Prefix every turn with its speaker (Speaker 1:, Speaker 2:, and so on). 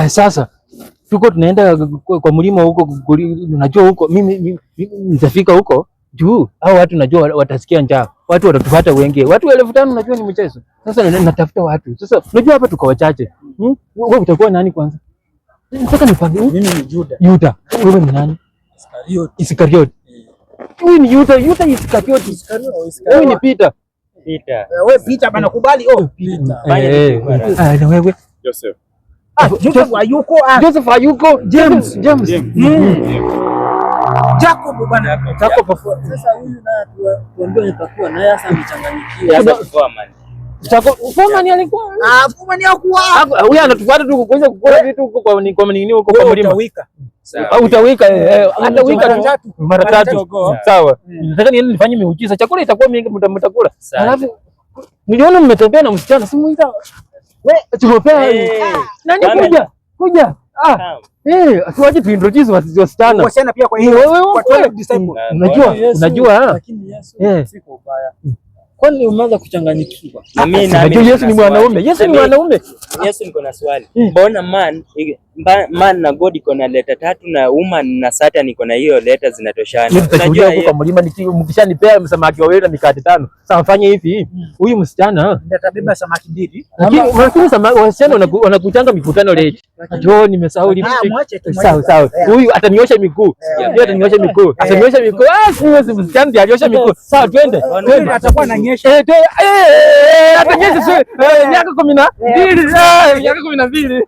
Speaker 1: Sasa tuko tunaenda kwa mlima huko, unajua huko mimi nitafika huko juu, au watu najua watasikia njaa, watu watatufuata wengi, watu 1500 unajua ni mchezo. Sasa natafuta watu sasa, unajua hapa tuko wachache. Wewe utakuwa nani kwanza? Nataka nipange.
Speaker 2: Mimi ni Juda.
Speaker 1: Yuda. Wewe ni nani? Iskariot. Wewe ni Yuda Iskariot. Wewe ni Peter.
Speaker 2: Wewe Peter bana kubali. Peter.
Speaker 1: Na wewe
Speaker 3: Joseph.
Speaker 2: Joseph hayuko.
Speaker 1: Joseph hayuko. James.
Speaker 2: Jacob bana.
Speaker 1: Jacob.
Speaker 2: Sasa huyu naye tuondoe itakuwa naye sasa amechanganyikiwa.
Speaker 1: Foreman alikuwa.
Speaker 2: Foreman hakuwa.
Speaker 1: Huyu anatufuata tu kuweza kukula vitu huko kwa nini huko kwa mlima. Utawika hata wika mara tatu. Sawa. Nataka niende nifanye miujiza. Chakula itakuwa mingi mtakula. Alafu niliona mmetembea na msichana simuita. Wewe tumepea. Nani kuja. Atuaje tuintroduce wasichana.
Speaker 2: Wasichana pia kwa hiyo kwa disciple.
Speaker 1: Unajua
Speaker 2: lakini Yesu siko ubaya. Kwani umeanza kuchanganyikiwa?
Speaker 1: Yesu ni mwanaume.
Speaker 3: Yesu niko na swali. Mbona man na God iko na leta 3 na woman na Satan iko na hiyo leta zinatoshana?
Speaker 1: Unajua huko kwa mlima mkishanipea samaki wawili na mikate 5. Sasa fanye hivi. Huyu msichana
Speaker 2: nitabeba samaki 2.
Speaker 1: Lakini samaki wasichana wanakutanga mikutano leo. Njoo nimesahau lipstick. Sawa. Huyu ataniosha miguu. Yeye ataniosha miguu. Ataniosha miguu. Siwezi msichana ndiye aliosha miguu. Sawa twende.
Speaker 2: Atakuwa na
Speaker 1: Atanyesha miaka 12.